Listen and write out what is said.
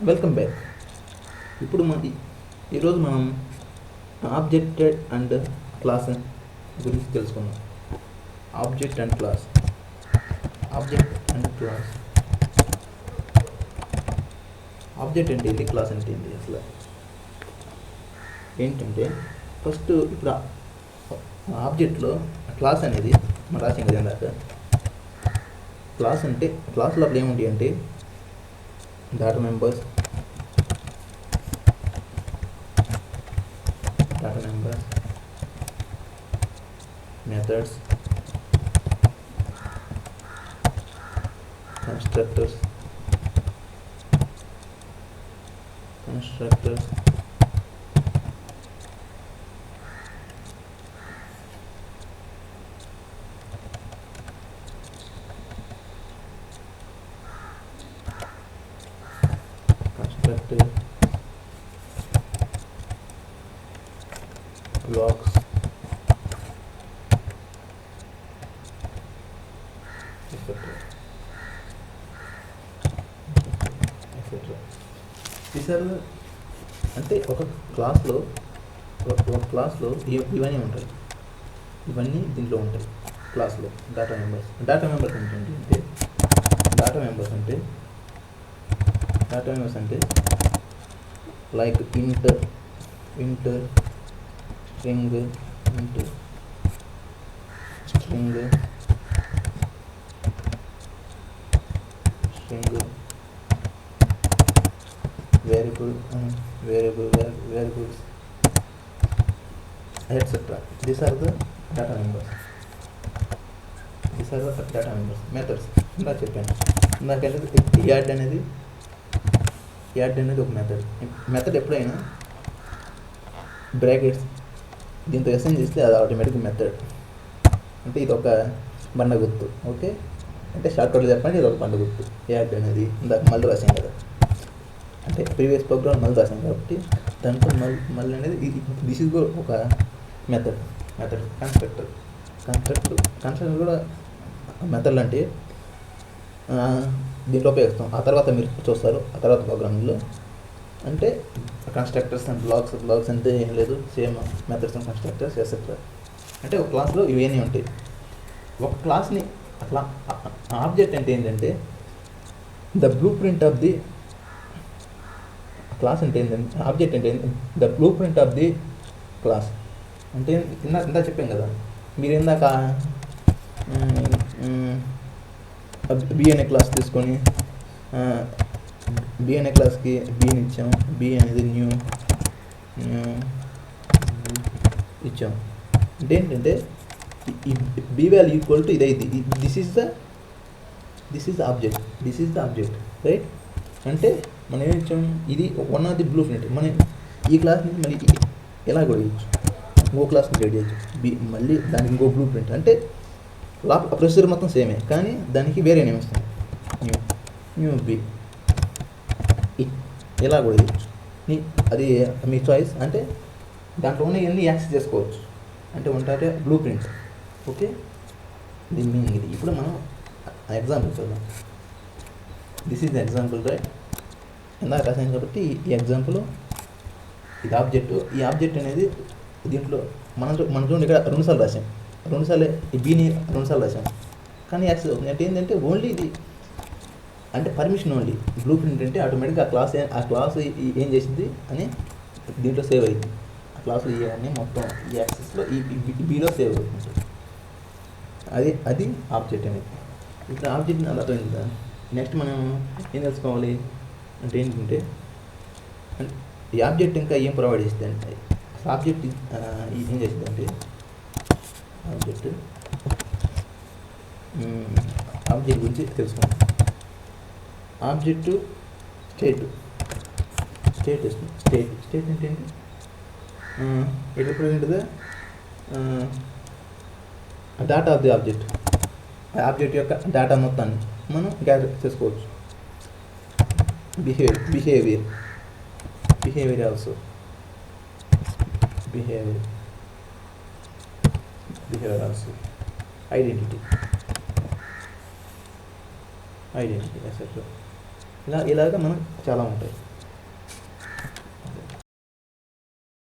Welcome back. ఇప్పుడు ఈరోజు మనం ఆబ్జెక్ట్ అండ్ క్లాస్ గురించి తెలుసుకుందాం. Object and class. ఆబ్జెక్ట్ అంటే ఏంటి, క్లాస్ అంటే ఏంటి? అసలు ఏంటంటే ఫస్ట్ ఇప్పుడు ఆబ్జెక్ట్లో క్లాస్ అనేది మనం రాసాం కదా ఇందాక. క్లాస్ అంటే క్లాస్ లోపల ఏముంటాయి అంటే data members, methods, constructors, blocks, చూసారు. అంటే ఒక క్లాస్లో ఇవన్నీ ఉంటాయి. ఇవన్నీ దీంట్లో ఉంటాయి క్లాస్లో. డేటా మెంబర్స్ ఏంటంటే డేటా మెంబర్స్ అంటే లైక్ ఇంట్, string, variables, etc. These are the data members. Methods ఇందాక చెప్పాను. యాడ్ అనేది ఒక మెథడ్ ఎప్పుడైనా బ్రాకెట్స్ దీంతో అసైన్ చేస్తే అది ఆటోమేటిక్ మెథడ్. అంటే ఇది ఒక బండ గుర్తు. ఓకే, అంటే షార్ట్కట్లో చెప్పండి, ఇది ఒక బండ గుర్తు. యాడ్ అనేది ఇందాక మళ్ళీ రాసాం కదా, అంటే ప్రీవియస్ ప్రోగ్రామ్ మళ్ళీ రాసాం కాబట్టి దాంట్లో మళ్ళీ అనేది దిస్ ఇస్ ఒక మెథడ్. కన్స్ట్రక్టర్ కూడా మెథడ్లు అంటే దీంట్లో ఉపయోగిస్తాం. ఆ తర్వాత మీరు చూస్తారు, ఆ తర్వాత ప్రోగ్రామింగ్లో. అంటే కన్స్ట్రక్టర్స్ అండ్ బ్లాక్స్ అంటే ఏం లేదు, same methods and constructors etcetera. అంటే ఒక క్లాస్లో ఇవన్నీ ఉంటాయి. ఒక క్లాస్ని అట్లా ఆబ్జెక్ట్ అంటే ఏంటంటే the blue print of the class. అంటే ఏంటంటే ఆబ్జెక్ట్ అంటే the blue print of the class. అంటే ఇందా చెప్పాం కదా, మీరు ఇందాక బి అనే క్లాస్ తీసుకొని బి అనే క్లాస్కి బీని ఇచ్చాం. బి అనేది న్యూ ఇచ్చాం. అంటే ఏంటంటే ఈ బి వాల్యూ ఈక్వల్ టు ఇదైతే this is the object, right? అంటే మనం ఏమి ఇచ్చాం, ఇది one of the blue print. మనం ఈ క్లాస్ నుంచి మళ్ళీ ఎలా కూడా ఇచ్చు, ఇంకో క్లాస్ క్రియేట్ చేయొచ్చు. బి మళ్ళీ దానికి ఇంకో బ్లూ ప్రింట్. అంటే ప్రొసీజర్ మొత్తం సేమే, కానీ దానికి వేరే నేమ్ ఇస్తాం. న్యూ బి ఎలా కూడా చేయొచ్చు. అది మీ చాయిస్. అంటే దాంట్లో ఉన్న ఎన్ని యాక్సెస్ చేసుకోవచ్చు. అంటే ఉంటారే బ్లూ ప్రింట్. ఓకే, దీని మీనింగ్ ఇది. ఇప్పుడు మనం ఎగ్జాంపుల్ చూద్దాం. This is example, right? ఇందాక రాసాను కాబట్టి ఈ ఎగ్జాంపుల్ ఇది ఆబ్జెక్ట్. ఈ ఆబ్జెక్ట్ అనేది దీంట్లో మనం చూడండి, ఇక్కడ రెండుసార్లు రాసాం. ఈ బీని రెండుసార్లు రాసాం, కానీ యాక్సెస్ అవుతుంది. అంటే ఏంటంటే ఓన్లీ ఇది అంటే పర్మిషన్ ఓన్లీ. బ్లూ ప్రింట్ అంటే ఆటోమేటిక్గా ఆ క్లాస్ ఏం చేసింది అని దీంట్లో సేవ్ అయింది. ఆ క్లాసులు ఇవన్నీ మొత్తం ఈ యాక్సెస్లో ఈ బీలో సేవ్ అవుతుంది. అది ఆబ్జెక్ట్ అనేది. ఇప్పుడు ఆబ్జెక్ట్ని అలా అర్థమైందా? నెక్స్ట్ మనం ఏం తెలుసుకోవాలి అంటే ఏంటంటే ఈ ఆబ్జెక్ట్ ఇంకా ఏం ప్రొవైడ్ చేస్తుంది అంటే ఆబ్జెక్ట్ ఏం చేస్తుంది అంటే ఆబ్జెక్ట్ గురించి తెలుసుకుందాం. ఆబ్జెక్ట్ స్టేట్ అంటే ఏంటి? It represent the data of the object. Object యొక్క డేటా మొత్తాన్ని మనం గ్యాదర్ చేసుకోవచ్చు. Behaviour also. Identity etcetera. ఇలాగా మనకు చాలా ఉంటాయి.